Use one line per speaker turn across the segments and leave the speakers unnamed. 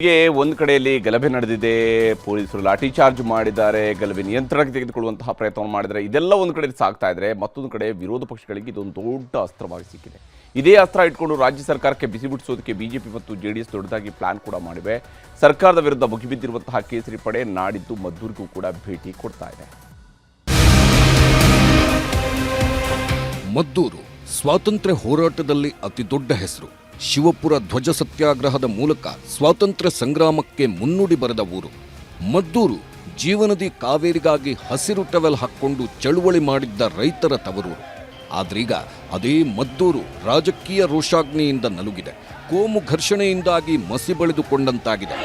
ಹೀಗೆ ಒಂದು ಕಡೆಯಲ್ಲಿ ಗಲಭೆ ನಡೆದಿದೆ, ಪೊಲೀಸರು ಲಾಠಿ ಚಾರ್ಜ್ ಮಾಡಿದ್ದಾರೆ, ಗಲಭೆ ನಿಯಂತ್ರಣಕ್ಕೆ ತೆಗೆದುಕೊಳ್ಳುವಂತಹ ಪ್ರಯತ್ನವನ್ನು ಮಾಡಿದರೆ, ಇದೆಲ್ಲ ಒಂದು ಕಡೆ ಸಾಗ್ತಾ ಇದ್ರೆ ಮತ್ತೊಂದು ಕಡೆ ವಿರೋಧ ಪಕ್ಷಗಳಿಗೆ ಇದೊಂದು ದೊಡ್ಡ ಅಸ್ತ್ರವಾಗಿ ಸಿಕ್ಕಿದೆ. ಇದೇ ಅಸ್ತ್ರ ಇಟ್ಕೊಂಡು ರಾಜ್ಯ ಸರ್ಕಾರಕ್ಕೆ ಬಿಸಿ ಬಿಡಿಸೋದಕ್ಕೆ ಬಿಜೆಪಿ ಮತ್ತು ಜೆಡಿಎಸ್ ದೊಡ್ಡದಾಗಿ ಪ್ಲಾನ್ ಕೂಡ ಮಾಡಿವೆ. ಸರ್ಕಾರದ ವಿರುದ್ಧ ಮುಗಿಬಿದ್ದಿರುವಂತಹ ಕೇಸರಿ ಪಡೆ ನಾಡಿದ್ದು ಮದ್ದೂರಿಗೂ ಕೂಡ ಭೇಟಿ ಕೊಡ್ತಾ ಇದೆ.
ಮದ್ದೂರು ಸ್ವಾತಂತ್ರ್ಯ ಹೋರಾಟದಲ್ಲಿ ಅತಿ ದೊಡ್ಡ ಹೆಸರು. ಶಿವಪುರ ಧ್ವಜ ಸತ್ಯಾಗ್ರಹದ ಮೂಲಕ ಸ್ವಾತಂತ್ರ್ಯ ಸಂಗ್ರಾಮಕ್ಕೆ ಮುನ್ನುಡಿ ಬರೆದ ಊರು. ಮದ್ದೂರು ಜೀವನದಿ ಕಾವೇರಿಗಾಗಿ ಹಸಿರು ಟವೆಲ್ ಹಾಕ್ಕೊಂಡು ಚಳುವಳಿ ಮಾಡಿದ್ದ ರೈತರ ತವರೂರು. ಆದ್ರೀಗ ಅದೇ ಮದ್ದೂರು ರಾಜಕೀಯ ರೋಷಾಗ್ನಿಯಿಂದ ನಲುಗಿದೆ. ಕೋಮು ಘರ್ಷಣೆಯಿಂದಾಗಿ ಮಸಿ ಬಳಿದುಕೊಂಡಂತಾಗಿದೆ.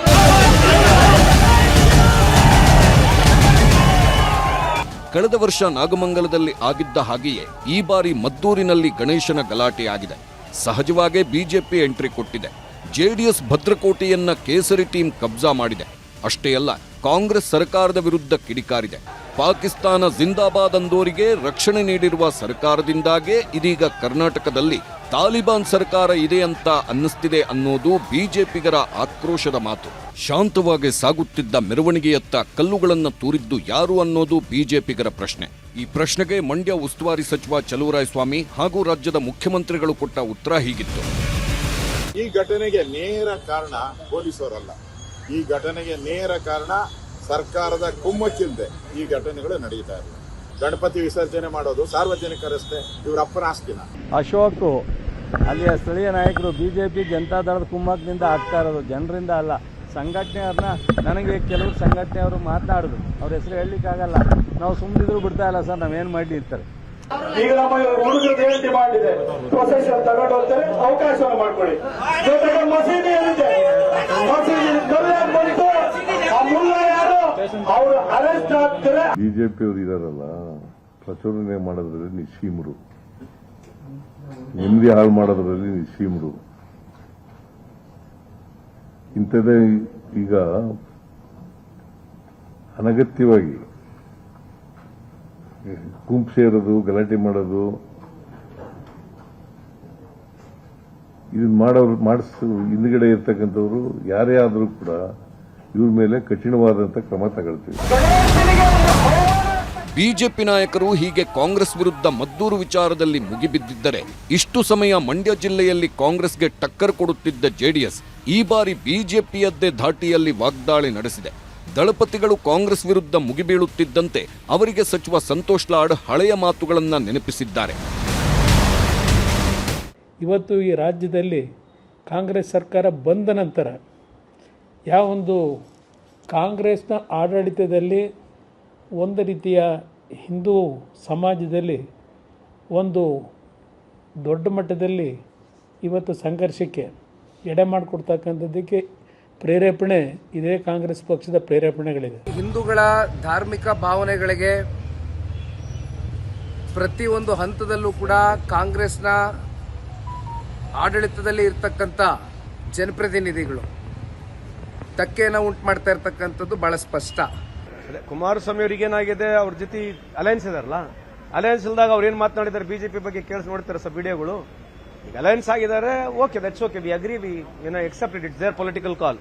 ಕಳೆದ ವರ್ಷ ನಾಗಮಂಗಲದಲ್ಲಿ ಆಗಿದ್ದ ಹಾಗೆಯೇ ಈ ಬಾರಿ ಮದ್ದೂರಿನಲ್ಲಿ ಗಣೇಶನ ಗಲಾಟೆಯಾಗಿದೆ. ಸಹಜವಾಗೇ ಬಿಜೆಪಿ ಎಂಟ್ರಿ ಕೊಟ್ಟಿದೆ. ಜೆಡಿಎಸ್ ಭದ್ರಕೋಟೆಯನ್ನ ಕೇಸರಿ ಟೀಮ್ ಕಬ್ಜಾ ಮಾಡಿದೆ. ಅಷ್ಟೇ ಅಲ್ಲ, ಕಾಂಗ್ರೆಸ್ ಸರ್ಕಾರದ ವಿರುದ್ಧ ಕಿಡಿಕಾರಿದೆ. ಪಾಕಿಸ್ತಾನ ಜಿಂದಾಬಾದ್ ಅಂದೋರಿಗೆ ರಕ್ಷಣೆ ನೀಡಿರುವ ಸರ್ಕಾರದಿಂದಾಗೇ ಇದೀಗ ಕರ್ನಾಟಕದಲ್ಲಿ ತಾಲಿಬಾನ್ ಸರ್ಕಾರ ಇದೆ ಅಂತ ಅನ್ನಿಸ್ತಿದೆ ಅನ್ನೋದು ಬಿಜೆಪಿಗರ ಆಕ್ರೋಶದ ಮಾತು. ಶಾಂತವಾಗಿ ಸಾಗುತ್ತಿದ್ದ ಮೆರವಣಿಗೆಯತ್ತ ಕಲ್ಲುಗಳನ್ನು ತೂರಿದ್ದು ಯಾರು ಅನ್ನೋದು ಬಿಜೆಪಿಗರ ಪ್ರಶ್ನೆ. ಈ ಪ್ರಶ್ನೆಗೆ ಮಂಡ್ಯ ಉಸ್ತುವಾರಿ ಸಚಿವ ಚಲುವರಾಯಸ್ವಾಮಿ ಹಾಗೂ ರಾಜ್ಯದ ಮುಖ್ಯಮಂತ್ರಿಗಳು ಕೊಟ್ಟ ಉತ್ತರ ಹೀಗಿತ್ತು.
ಈ ಘಟನೆಗೆ ನೇರ ಕಾರಣ ಪೊಲೀಸರಲ್ಲ. ಈ ಘಟನೆಗೆ ನೇರ ಕಾರಣ ಸರ್ಕಾರದ ಕುಮ್ಮಕ್ಕಿಲ್ಲದೆ ಈ ಘಟನೆಗಳು ನಡೀತಾ ಇರಲಿಲ್ಲ. ಗಣಪತಿ ವಿಸರ್ಜನೆ ಮಾಡೋದು ಸಾರ್ವಜನಿಕ ರಸ್ತೆ, ಇವರ ಅಪ್ಪನ ಆಸ್ತಿನ.
ಅಶೋಕ್ ಅಲ್ಲಿಯ ಸ್ಥಳೀಯ ನಾಯಕರು ಬಿಜೆಪಿ ಜನತಾದಳದ ಕುಮ್ಮಕ್ಕಿನಿಂದ ಆಗ್ತಾ ಇರೋದು, ಜನರಿಂದ ಅಲ್ಲ. ಸಂಘಟನೆಯವ್ರನ್ನ ನನಗೆ ಕೆಲವರು ಸಂಘಟನೆಯವರು ಮಾತನಾಡಿದ್ರು, ಅವ್ರ ಹೆಸರು ಹೇಳಲಿಕ್ಕಾಗಲ್ಲ. ನಾವು ಸುಮ್ಮನಿದ್ರು ಬಿಡ್ತಾ ಇಲ್ಲ ಸರ್, ನಾವೇನು ಮಾಡಿ ಇರ್ತಾರೆ.
ಈಗ ನಮ್ಮ ಹುಡುಗರು ಜಯಂತಿ ಮಾಡಿದೆ, ಪ್ರೊಸೆಷನ್ ತಗೊಂಡು ಹೋಗ್ತಾರೆ, ಅವಕಾಶವನ್ನು ಮಾಡ್ಕೊಳ್ಳಿ. ಜೊತೆಗೆ ಮಸೀದಿ ಏನಿದೆ, ಮಸೀದಿ ಬಂತು ಆ ಮುಲ್ಲ ಯಾರು ಅವರು ಅರೆಸ್ಟ್ ಆಗ್ತಾರೆ.
ಬಿಜೆಪಿ ಅವರು ಇದಾರಲ್ಲ, ಪ್ರಚೋದನೆ ಮಾಡೋದ್ರಲ್ಲಿ ನಿಸ್ಸೀಮರು, ನೆಮ್ಮದಿ ಹಾಳು ಮಾಡೋದ್ರಲ್ಲಿ ನಿಸ್ಸೀಮರು. ಇಂಥದ್ದೇ ಈಗ ಅನಗತ್ಯವಾಗಿ ಗುಂಪು ಸೇರೋದು, ಗಲಾಟೆ ಮಾಡೋದು, ಇದನ್ನ ಮಾಡಿಸು ಹಿಂದ್ಗಡೆ ಇರ್ತಕ್ಕಂಥವ್ರು ಯಾರೇ ಆದರೂ ಕೂಡ ಇವ್ರ ಮೇಲೆ ಕಠಿಣವಾದಂಥ ಕ್ರಮ ತಗೊಳ್ತೀವಿ.
ಬಿಜೆಪಿ ನಾಯಕರು ಹೀಗೆ ಕಾಂಗ್ರೆಸ್ ವಿರುದ್ಧ ಮದ್ದೂರು ವಿಚಾರದಲ್ಲಿ ಮುಗಿಬಿದ್ದಿದ್ದರೆ, ಇಷ್ಟು ಸಮಯ ಮಂಡ್ಯ ಜಿಲ್ಲೆಯಲ್ಲಿ ಕಾಂಗ್ರೆಸ್ಗೆ ಟಕ್ಕರ್ ಕೊಡುತ್ತಿದ್ದ ಜೆಡಿಎಸ್ ಈ ಬಾರಿ ಬಿಜೆಪಿಯದ್ದೇ ಧಾಟಿಯಲ್ಲಿ ವಾಗ್ದಾಳಿ ನಡೆಸಿದೆ. ದಳಪತಿಗಳು ಕಾಂಗ್ರೆಸ್ ವಿರುದ್ಧ ಮುಗಿಬೀಳುತ್ತಿದ್ದಂತೆ ಅವರಿಗೆ ಸಚಿವ ಸಂತೋಷ್ ಲಾಡ್ ಹಳೆಯ ಮಾತುಗಳನ್ನು ನೆನಪಿಸಿದ್ದಾರೆ.
ಇವತ್ತು ಈ ರಾಜ್ಯದಲ್ಲಿ ಕಾಂಗ್ರೆಸ್ ಸರ್ಕಾರ ಬಂದ ನಂತರ ಯಾವೊಂದು ಕಾಂಗ್ರೆಸ್ನ ಆಡಳಿತದಲ್ಲಿ ಒಂದು ರೀತಿಯ ಹಿಂದೂ ಸಮಾಜದಲ್ಲಿ ಒಂದು ದೊಡ್ಡ ಮಟ್ಟದಲ್ಲಿ ಇವತ್ತು ಸಂಘರ್ಷಕ್ಕೆ ಎಡೆ ಮಾಡಿಕೊಡ್ತಕ್ಕಂಥದ್ದಕ್ಕೆ ಪ್ರೇರೇಪಣೆ ಇದೇ ಕಾಂಗ್ರೆಸ್ ಪಕ್ಷದ ಪ್ರೇರೇಪಣೆಗಳಿದೆ.
ಹಿಂದೂಗಳ ಧಾರ್ಮಿಕ ಭಾವನೆಗಳಿಗೆ ಪ್ರತಿಯೊಂದು ಹಂತದಲ್ಲೂ ಕೂಡ ಕಾಂಗ್ರೆಸ್ನ ಆಡಳಿತದಲ್ಲಿ ಇರ್ತಕ್ಕಂಥ ಜನಪ್ರತಿನಿಧಿಗಳು ಧಕ್ಕೆಯನ್ನು ಉಂಟು ಮಾಡ್ತಾ ಇರ್ತಕ್ಕಂಥದ್ದು ಬಹಳ ಸ್ಪಷ್ಟ.
ಕುಮಾರಸ್ವಾಮಿ ಅವರಿಗೆ ಏನಾಗಿದೆ, ಅವ್ರ ಜೊತೆ ಅಲಯನ್ಸ್ ಇದಾರಲ್ಲ, ಅಲಯನ್ಸ್ ಇಲ್ದಾಗ ಅವ್ರು ಏನ್ ಮಾತನಾಡಿದ್ದಾರೆ ಬಿಜೆಪಿ ಬಗ್ಗೆ ಕೇಳಿಸ್ ನೋಡ್ತಾರೆ ಸರ್ ವಿಡಿಯೋಗಳು. ಈಗ ಅಲಯನ್ಸ್ ಆಗಿದ್ದಾರೆ, okay, that's okay, we agree, we accept it their political call.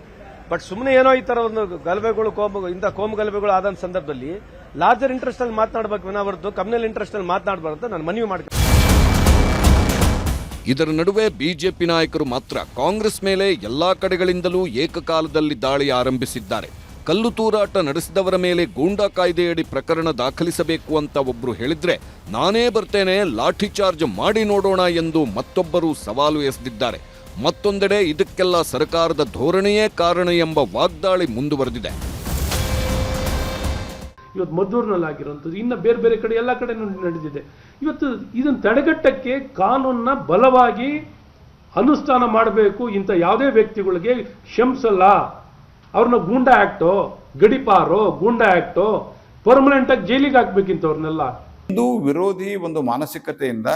But ಸುಮ್ಮನೆ ಏನೋ ಈ ತರ ಒಂದು ಗಲಭೆಗಳು, ಇಂಥ ಕೋಮು ಗಲಭೆಗಳು ಆದ ಸಂದರ್ಭದಲ್ಲಿ ಲಾರ್ಜರ್ ಇಂಟ್ರೆಸ್ಟ್ ಅಲ್ಲಿ ಮಾತನಾಡಬೇಕು ವಿನಾವರ್ತು ಕಮ್ಯುನಲ್ ಇಂಟ್ರೆಸ್ಟ್ ಅಲ್ಲಿ ಮಾತನಾಡಬಾರ್ದು ನಾನು ಮನವಿ ಮಾಡ್ತೀನಿ.
ಇದರ ನಡುವೆ ಬಿಜೆಪಿ ನಾಯಕರು ಮಾತ್ರ ಕಾಂಗ್ರೆಸ್ ಮೇಲೆ ಎಲ್ಲಾ ಕಡೆಗಳಿಂದಲೂ ಏಕಕಾಲದಲ್ಲಿ ದಾಳಿ ಆರಂಭಿಸಿದ್ದಾರೆ. ಕಲ್ಲು ತೂರಾಟ ನಡೆಸಿದವರ ಮೇಲೆ ಗೂಂಡಾ ಕಾಯ್ದೆಯಡಿ ಪ್ರಕರಣ ದಾಖಲಿಸಬೇಕು ಅಂತ ಒಬ್ರು ಹೇಳಿದ್ರೆ, ನಾನೇ ಬರ್ತೇನೆ, ಲಾಠಿ ಚಾರ್ಜ್ ಮಾಡಿ ನೋಡೋಣ ಎಂದು ಮತ್ತೊಬ್ಬರು ಸವಾಲು ಎಸೆದಿದ್ದಾರೆ. ಮತ್ತೊಂದೆಡೆ ಇದಕ್ಕೆಲ್ಲ ಸರ್ಕಾರದ ಧೋರಣೆಯೇ ಕಾರಣ ಎಂಬ ವಾಗ್ದಾಳಿ ಮುಂದುವರೆದಿದೆ.
ಇವತ್ತು ಮದ್ದೂರಿನಲ್ಲಿ ಆಗಿರುವಂಥದ್ದು, ಇನ್ನು ಬೇರೆ ಬೇರೆ ಕಡೆ ಎಲ್ಲ ಕಡೆ ನಡೆದಿದೆ. ಇವತ್ತು ಇದನ್ನು ತಡೆಗಟ್ಟಕ್ಕೆ ಕಾನೂನನ್ನ ಬಲವಾಗಿ ಅನುಷ್ಠಾನ ಮಾಡಬೇಕು. ಇಂಥ ಯಾವುದೇ ವ್ಯಕ್ತಿಗಳಿಗೆ ಕ್ಷಮಿಸಲ್ಲ. ಅವ್ರನ್ನ ಗೂಂಡಾ ಆಕ್ಟೋ, ಗಡಿಪಾರೋ, ಗೂಂಡಾ ಆಕ್ಟೋ ಪರ್ಮನೆಂಟ್ ಆಗಿ ಜೈಲಿಗೆ ಹಾಕ್ಬೇಕಿಂತವ್ರನ್ನೆಲ್ಲ.
ಹಿಂದೂ ವಿರೋಧಿ ಒಂದು ಮಾನಸಿಕತೆಯಿಂದ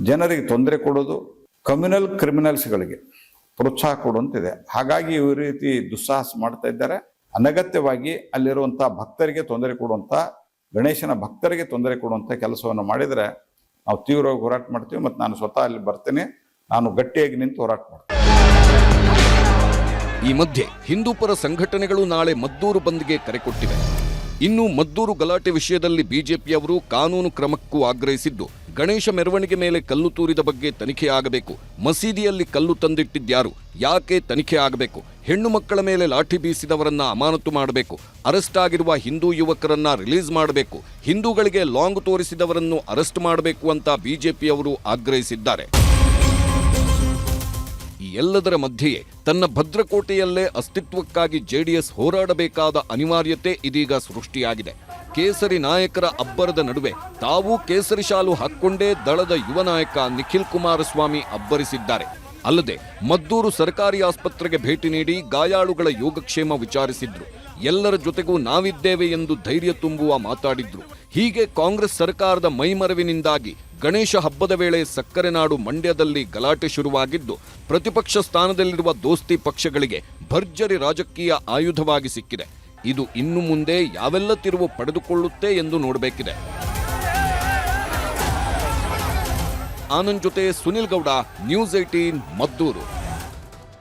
ಜನರಿಗೆ ತೊಂದರೆ ಕೊಡೋದು, ಕಮ್ಯುನಲ್ ಕ್ರಿಮಿನಲ್ಸ್ಗಳಿಗೆ ಪ್ರೋತ್ಸಾಹ ಕೊಡುವಂತಿದೆ. ಹಾಗಾಗಿ ಈ ರೀತಿ ದುಸ್ಸಾಹಸ ಮಾಡ್ತಾ ಇದ್ದಾರೆ. ಅನಗತ್ಯವಾಗಿ ಅಲ್ಲಿರುವಂತಹ ಭಕ್ತರಿಗೆ ತೊಂದರೆ ಕೊಡುವಂತ, ಗಣೇಶನ ಭಕ್ತರಿಗೆ ತೊಂದರೆ ಕೊಡುವಂತ ಕೆಲಸವನ್ನು ಮಾಡಿದರೆ ನಾವು ತೀವ್ರವಾಗಿ ಹೋರಾಟ ಮಾಡ್ತೀವಿ. ಮತ್ತು ನಾನು ಸ್ವತಃ ಅಲ್ಲಿ ಬರ್ತೇನೆ, ನಾನು ಗಟ್ಟಿಯಾಗಿ ನಿಂತು ಹೋರಾಟ ಮಾಡ್ತೇನೆ.
ಈ ಮಧ್ಯೆ ಹಿಂದೂಪರ ಸಂಘಟನೆಗಳು ನಾಳೆ ಮದ್ದೂರು ಬಂದ್ಗೆ ಕರೆ ಕೊಟ್ಟಿವೆ. ಇನ್ನು ಮದ್ದೂರು ಗಲಾಟೆ ವಿಷಯದಲ್ಲಿ ಬಿಜೆಪಿಯವರು ಕಾನೂನು ಕ್ರಮಕ್ಕೂ ಆಗ್ರಹಿಸಿದ್ದು, ಗಣೇಶ ಮೆರವಣಿಗೆ ಮೇಲೆ ಕಲ್ಲು ತೂರಿದ ಬಗ್ಗೆ ತನಿಖೆ ಆಗಬೇಕು, ಮಸೀದಿಯಲ್ಲಿ ಕಲ್ಲು ತಂದಿಟ್ಟಿದ್ಯಾರು, ಯಾಕೆ ತನಿಖೆ ಆಗಬೇಕು, ಹೆಣ್ಣು ಮಕ್ಕಳ ಮೇಲೆ ಲಾಠಿ ಬೀಸಿದವರನ್ನ ಅಮಾನತು ಮಾಡಬೇಕು, ಅರೆಸ್ಟ್ ಆಗಿರುವ ಹಿಂದೂ ಯುವಕರನ್ನ ರಿಲೀಸ್ ಮಾಡಬೇಕು, ಹಿಂದೂಗಳಿಗೆ ಲಾಂಗ್ ತೋರಿಸಿದವರನ್ನು ಅರೆಸ್ಟ್ ಮಾಡಬೇಕು ಅಂತ ಬಿಜೆಪಿಯವರು ಆಗ್ರಹಿಸಿದ್ದಾರೆ. ಈ ಎಲ್ಲದರ ಮಧ್ಯೆಯೇ ತನ್ನ ಭದ್ರಕೋಟೆಯಲ್ಲೇ ಅಸ್ತಿತ್ವಕ್ಕಾಗಿ ಜೆಡಿಎಸ್ ಹೋರಾಡಬೇಕಾದ ಅನಿವಾರ್ಯತೆ ಇದೀಗ ಸೃಷ್ಟಿಯಾಗಿದೆ. ಕೇಸರಿ ನಾಯಕರ ಅಬ್ಬರದ ನಡುವೆ ತಾವು ಕೇಸರಿ ಶಾಲು ಹಾಕ್ಕೊಂಡೇ ದಳದ ಯುವ ನಾಯಕ ನಿಖಿಲ್ ಕುಮಾರಸ್ವಾಮಿ ಅಬ್ಬರಿಸಿದ್ದಾರೆ. ಅಲ್ಲದೆ ಮದ್ದೂರು ಸರ್ಕಾರಿ ಆಸ್ಪತ್ರೆಗೆ ಭೇಟಿ ನೀಡಿ ಗಾಯಾಳುಗಳ ಯೋಗಕ್ಷೇಮ ವಿಚಾರಿಸಿದ್ರು. ಎಲ್ಲರ ಜೊತೆಗೂ ನಾವಿದ್ದೇವೆ ಎಂದು ಧೈರ್ಯ ತುಂಬುವ ಮಾತಾಡಿದ್ರು. ಹೀಗೆ ಕಾಂಗ್ರೆಸ್ ಸರ್ಕಾರದ ಮೈಮರವಿನಿಂದಾಗಿ ಗಣೇಶ ಹಬ್ಬದ ವೇಳೆ ಸಕ್ಕರೆ ನಾಡು ಮಂಡ್ಯದಲ್ಲಿ ಗಲಾಟೆ ಶುರುವಾಗಿದ್ದು, ಪ್ರತಿಪಕ್ಷ ಸ್ಥಾನದಲ್ಲಿರುವ ದೋಸ್ತಿ ಪಕ್ಷಗಳಿಗೆ ಭರ್ಜರಿ ರಾಜಕೀಯ ಆಯುಧವಾಗಿ ಸಿಕ್ಕಿದೆ. ಇದು ಇನ್ನು ಮುಂದೆ ಯಾವೆಲ್ಲ ತಿರುವು ಪಡೆದುಕೊಳ್ಳುತ್ತೆ ಎಂದು ನೋಡಬೇಕಿದೆ. ಆನಂದ್ ಜೊತೆ ಸುನಿಲ್ ಗೌಡ, ನ್ಯೂಸ್ 18 ಮದ್ದೂರು.